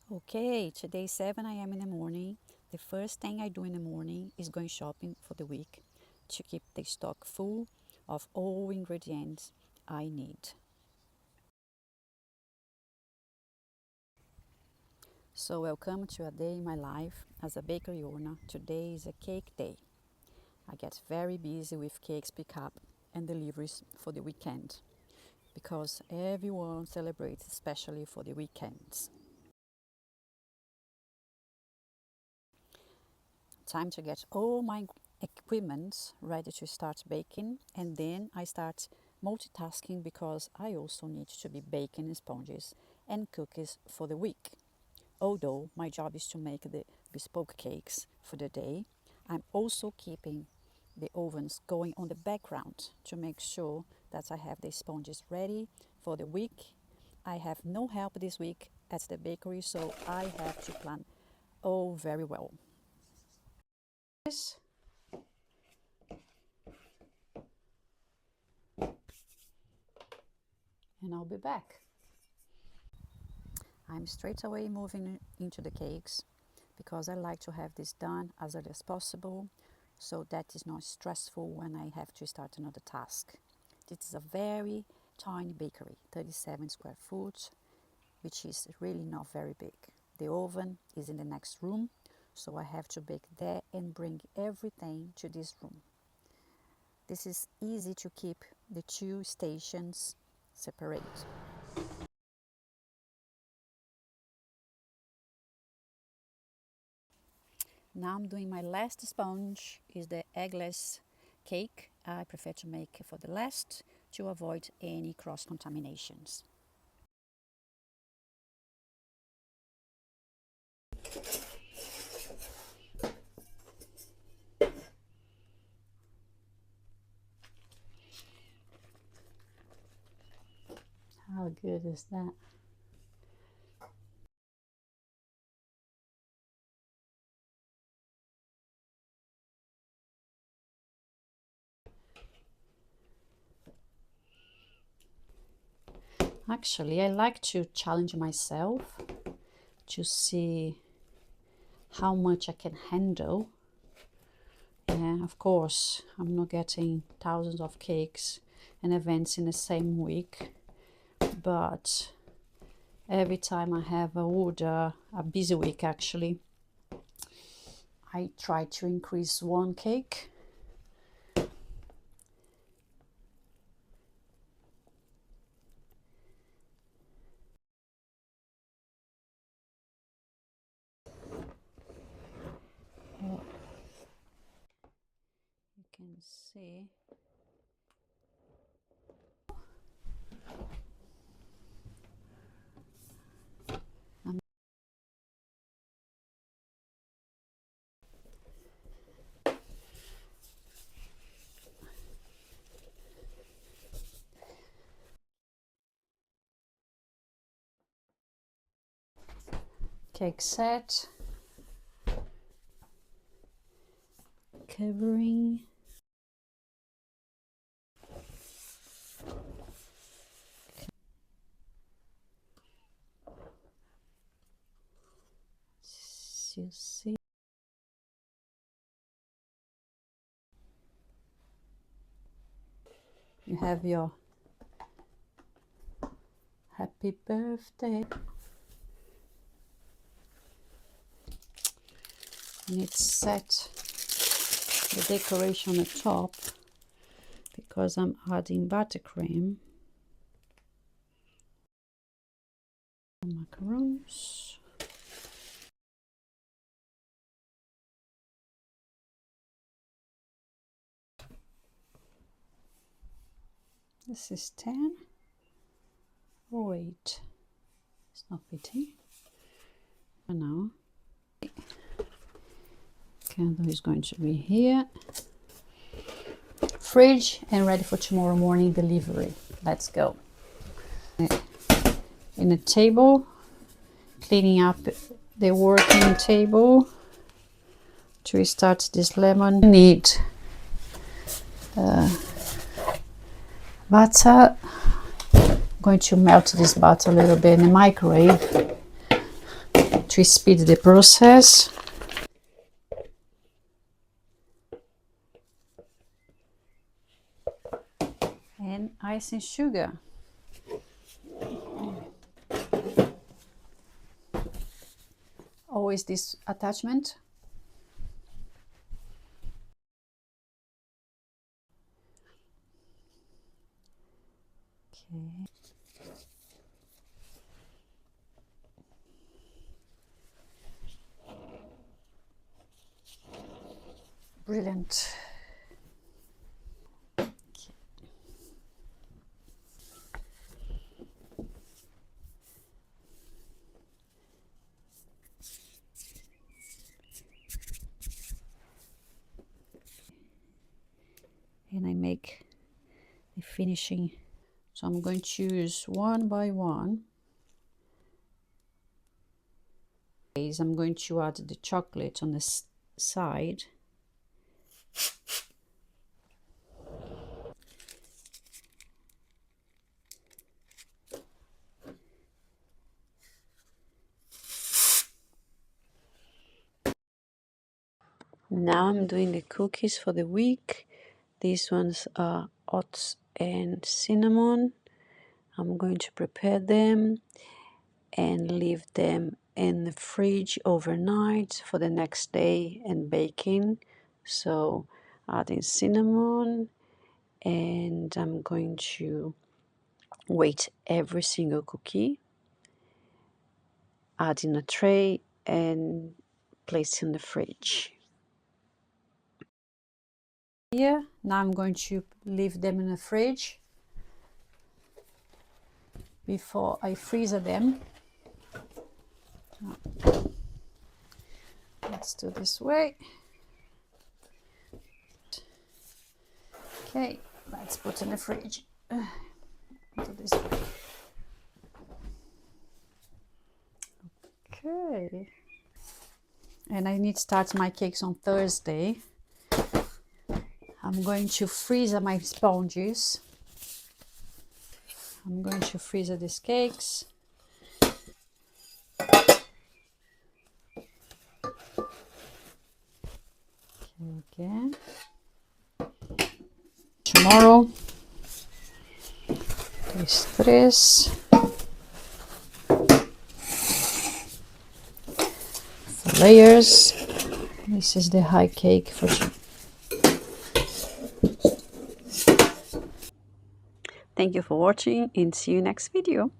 Okay, today 7 a.m. in the morning. The first thing I do in the morning is going shopping for the week to keep the stock full of all ingredients I need. So welcome to a day in my life as a bakery owner. Today is a cake day. I get very busy with cakes pickup and deliveries for the weekend because everyone celebrates especially for the weekends. Time to get all my equipment ready to start baking, and then I start multitasking because I also need to be baking sponges and cookies for the week. Although my job is to make the bespoke cakes for the day, I'm also keeping the ovens going on the background to make sure that I have the sponges ready for the week. I have no help this week at the bakery, so I have to plan all very well. And I'll be back. I'm straight away moving into the cakes because I like to have this done as early as possible so that is not stressful when I have to start another task. This is a very tiny bakery, 37 square foot, which is really not very big. The oven is in the next room, so I have to bake there and bring everything to this room. This is easy to keep the two stations separate. Now I'm doing my last sponge, is the eggless cake. I prefer to make for the last to avoid any cross contaminations. How good is that? Actually, I like to challenge myself to see how much I can handle. Yeah, of course, I'm not getting thousands of cakes and events in the same week, but every time I have a busy week actually, I try to increase one cake. You can see cake set, covering, you see, you have your happy birthday, and it's set the decoration on the top because I'm adding buttercream, macarons. This is 10. Oh wait, it's not fitting. For now, candle is going to be here. Fridge and ready for tomorrow morning delivery. Let's go. In a table, cleaning up the working table to start this lemon. I need butter. I'm going to melt this butter a little bit in the microwave to speed the process. And icing sugar. Always this attachment. Okay. Brilliant. Okay. And I make the finishing. So I'm going to use one by one. I'm going to add the chocolate on the side. Now I'm doing the cookies for the week. These ones are oats and cinnamon. I'm going to prepare them and leave them in the fridge overnight for the next day and baking. So adding cinnamon, and I'm going to weight every single cookie, add in a tray and place in the fridge. Here, now I'm going to leave them in the fridge before I freeze them. Let's do this way. Okay, let's put in the fridge. Do this way. Okay. And I need to start my cakes on Thursday. I'm going to freeze my sponges. I'm going to freeze these cakes. Okay. Tomorrow. These 3 layers. This is the high cake for you. Thank you for watching and see you next video.